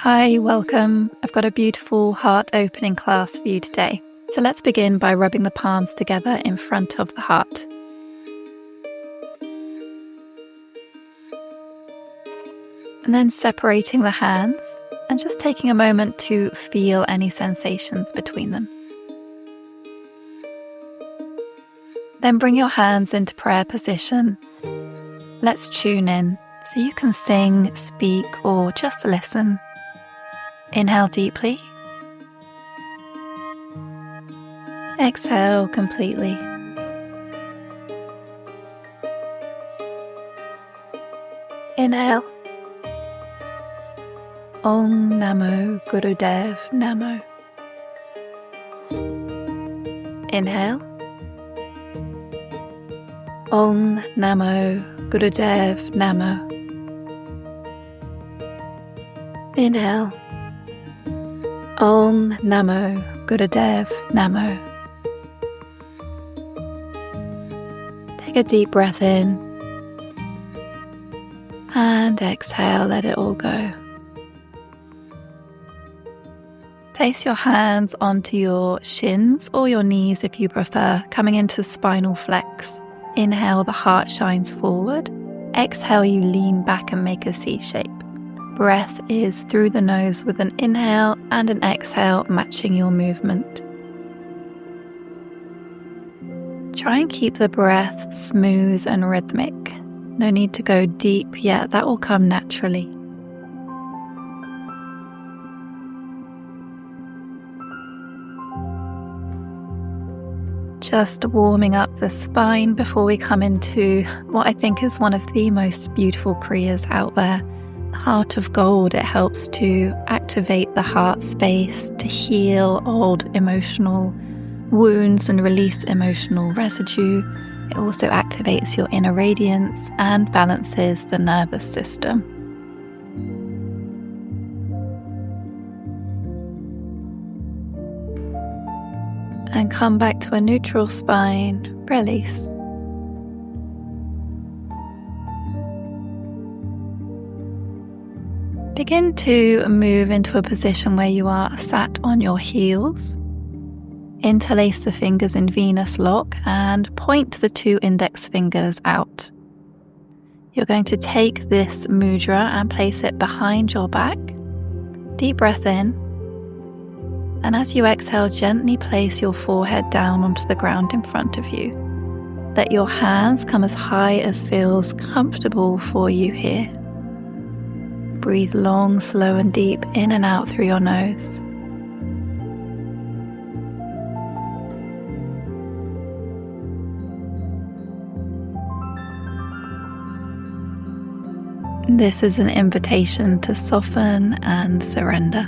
Hi, welcome. I've got a beautiful heart opening class for you today. So let's begin by rubbing the palms together in front of the heart. And then separating the hands and just taking a moment to feel any sensations between them. Then bring your hands into prayer position. Let's tune in so you can sing, speak, or just listen. Inhale deeply. Exhale completely. Inhale. Om Namo Gurudev Namo. Inhale. Om Namo Gurudev Namo. Inhale. Om Namo Gurudev Namo. Take a deep breath in and exhale, let it all go. Place your hands onto your shins or your knees if you prefer, coming into spinal flex. Inhale, the heart shines forward. Exhale, you lean back and make a C shape. Breath is through the nose with an inhale and an exhale matching your movement. Try and keep the breath smooth and rhythmic. No need to go deep yet, that will come naturally. Just warming up the spine before we come into what I think is one of the most beautiful Kriyas out there. The Heart of Gold. It helps to activate the heart space, to heal old emotional wounds and release emotional residue. It also activates your inner radiance and balances the nervous system. And come back to a neutral spine, release. Begin to move into a position where you are sat on your heels. Interlace the fingers in Venus lock and point the 2 index fingers out. You're going to take this mudra and place it behind your back. Deep breath in. And as you exhale, gently place your forehead down onto the ground in front of you. Let your hands come as high as feels comfortable for you here. Breathe long, slow and deep in and out through your nose. This is an invitation to soften and surrender.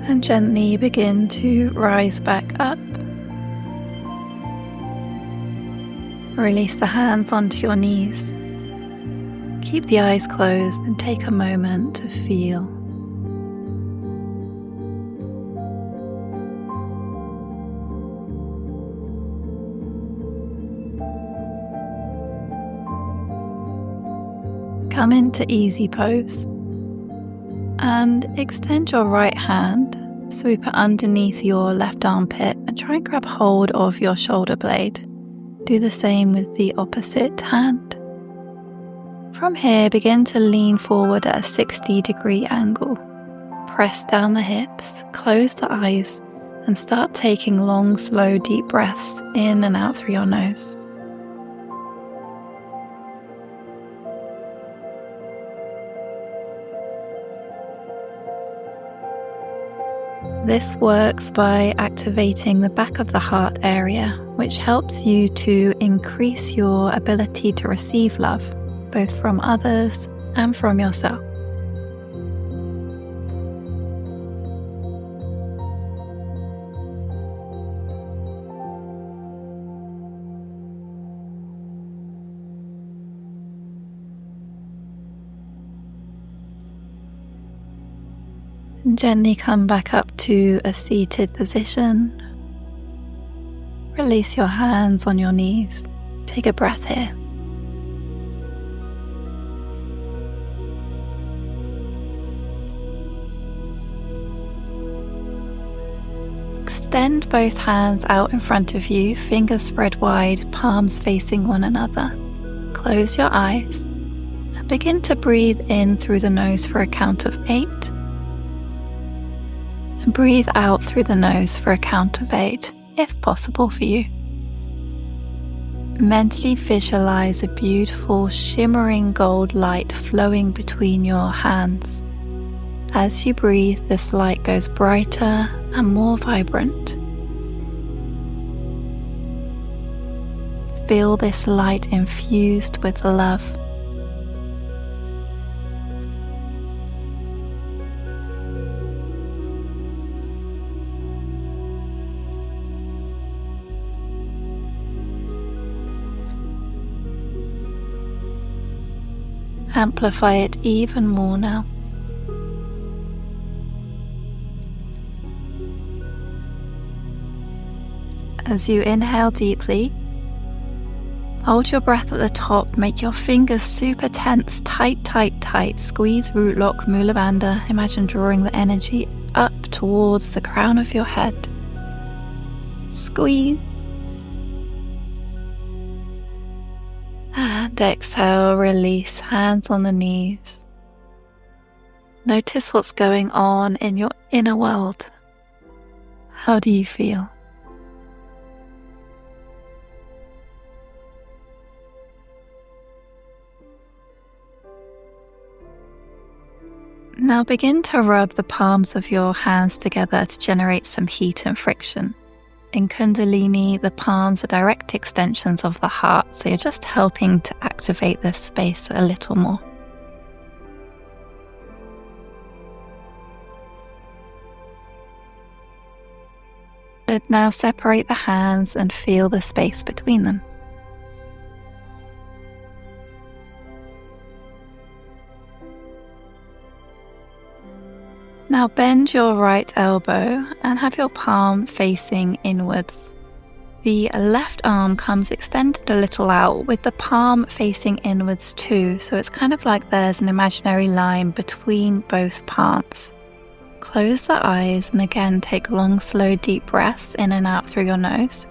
And gently begin to rise back up. Release the hands onto your knees. Keep the eyes closed and take a moment to feel. Come into easy pose and extend your right hand, sweep it underneath your left armpit and try and grab hold of your shoulder blade. Do the same with the opposite hand. From here, begin to lean forward at a 60-degree angle. Press down the hips, close the eyes, and start taking long, slow, deep breaths in and out through your nose. This works by activating the back of the heart area, which helps you to increase your ability to receive love, both from others and from yourself. And gently come back up to a seated position. Release your hands on your knees. Take a breath here. Extend both hands out in front of you, fingers spread wide, palms facing one another. Close your eyes and begin to breathe in through the nose for a count of 8. And breathe out through the nose for a count of 8, if possible for you. Mentally visualize a beautiful shimmering gold light flowing between your hands. As you breathe, this light goes brighter and more vibrant. Feel this light infused with love. Amplify it even more now. As you inhale deeply, hold your breath at the top, make your fingers super tense, tight, tight, tight. Squeeze root lock Mula Bandha. Imagine drawing the energy up towards the crown of your head. Squeeze. And exhale, release, hands on the knees. Notice what's going on in your inner world. How do you feel? Now begin to rub the palms of your hands together to generate some heat and friction. In Kundalini, the palms are direct extensions of the heart, so you're just helping to activate this space a little more. And now separate the hands and feel the space between them. Now bend your right elbow and have your palm facing inwards. The left arm comes extended a little out with the palm facing inwards too, so it's kind of like there's an imaginary line between both palms. Close the eyes and again take long, slow, deep breaths in and out through your nose.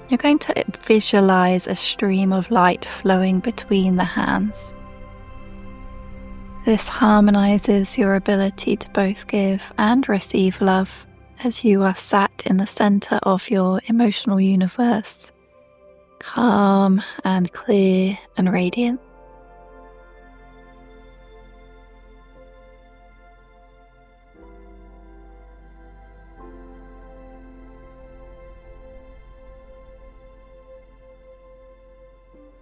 You're going to visualize a stream of light flowing between the hands. This harmonizes your ability to both give and receive love as you are sat in the center of your emotional universe, calm and clear and radiant.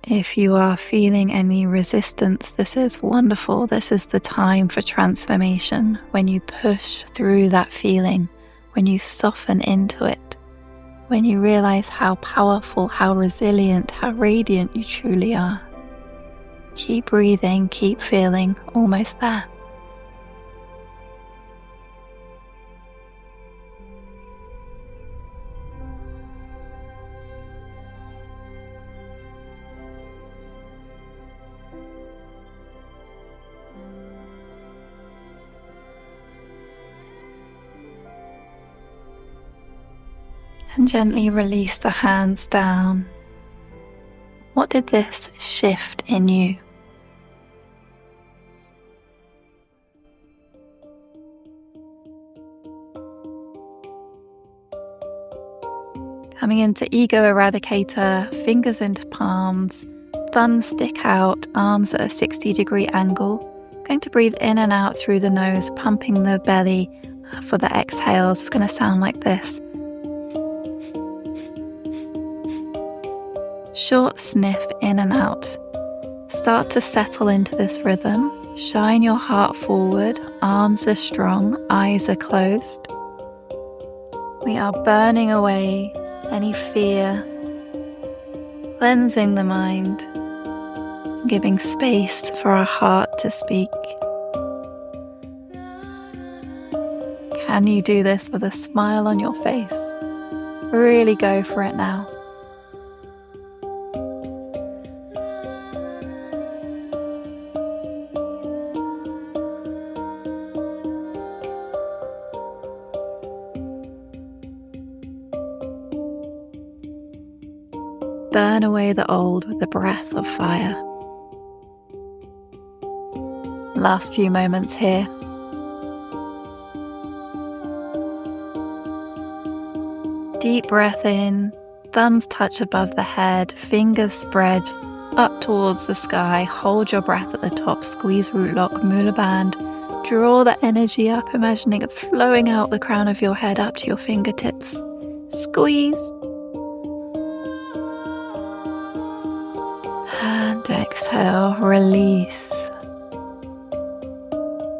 If you are feeling any resistance, this is wonderful. This is the time for transformation. When you push through that feeling, when you soften into it, when you realize how powerful, how resilient, how radiant you truly are. Keep breathing, keep feeling, almost there. And gently release the hands down. What did this shift in you? Coming into ego eradicator, fingers into palms, thumbs stick out, arms at a 60-degree angle. Going to breathe in and out through the nose, pumping the belly for the exhales. It's going to sound like this. Short sniff in and out. Start to settle into this rhythm. Shine your heart forward, arms are strong, eyes are closed. We are burning away any fear, cleansing the mind, giving space for our heart to speak. Can you do this with a smile on your face? Really go for it now. Burn away the old with the breath of fire. Last few moments here. Deep breath in, thumbs touch above the head, fingers spread up towards the sky. Hold your breath at the top, squeeze root lock, mula band. Draw the energy up, imagining it flowing out the crown of your head up to your fingertips. Squeeze. And exhale, release.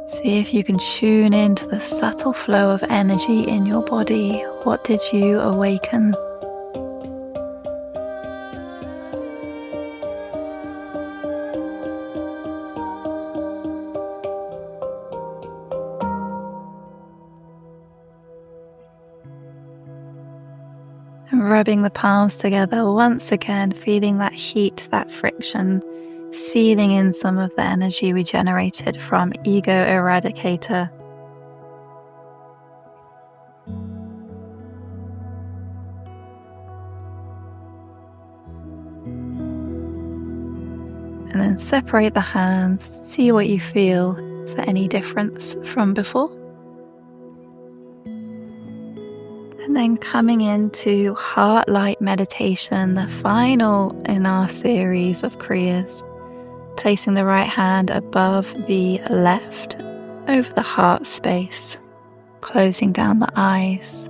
See if you can tune into the subtle flow of energy in your body. What did you awaken? And rubbing the palms together once again, feeling that heat, that friction, sealing in some of the energy we generated from ego eradicator. And then separate the hands, see what you feel. Is there any difference from before? And then coming into heart light meditation, the final in our series of Kriyas. Placing the right hand above the left, over the heart space, closing down the eyes.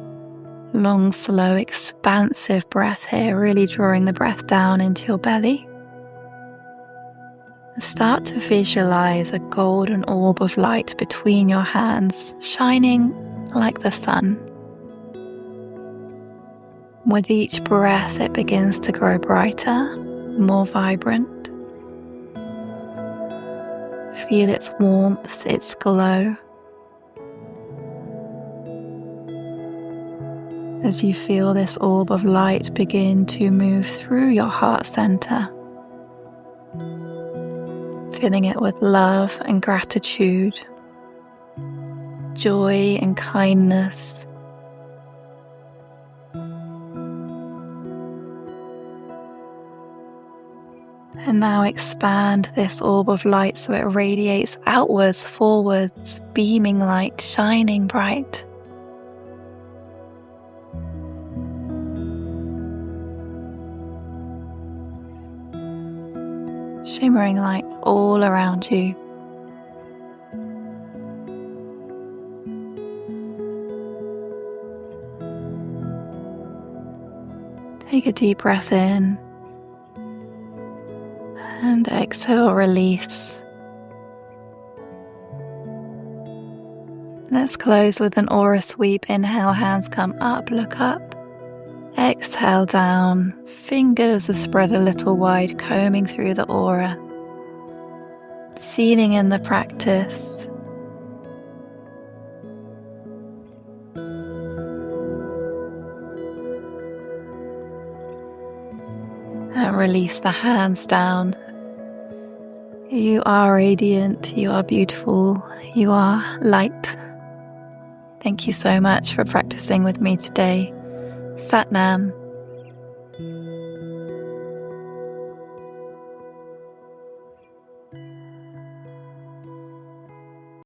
Long, slow, expansive breath here, really drawing the breath down into your belly. And start to visualize a golden orb of light between your hands, shining like the sun. With each breath, it begins to grow brighter, more vibrant. Feel its warmth, its glow. As you feel this orb of light begin to move through your heart center, filling it with love and gratitude, joy and kindness. And now expand this orb of light so it radiates outwards, forwards, beaming light, shining bright. Shimmering light all around you. Take a deep breath in. And exhale, release. Let's close with an aura sweep. Inhale, hands come up, look up. Exhale down, fingers are spread a little wide, combing through the aura. Sealing in the practice. And release the hands down. You are radiant, you are beautiful, you are light. Thank you so much for practicing with me today. Sat Nam.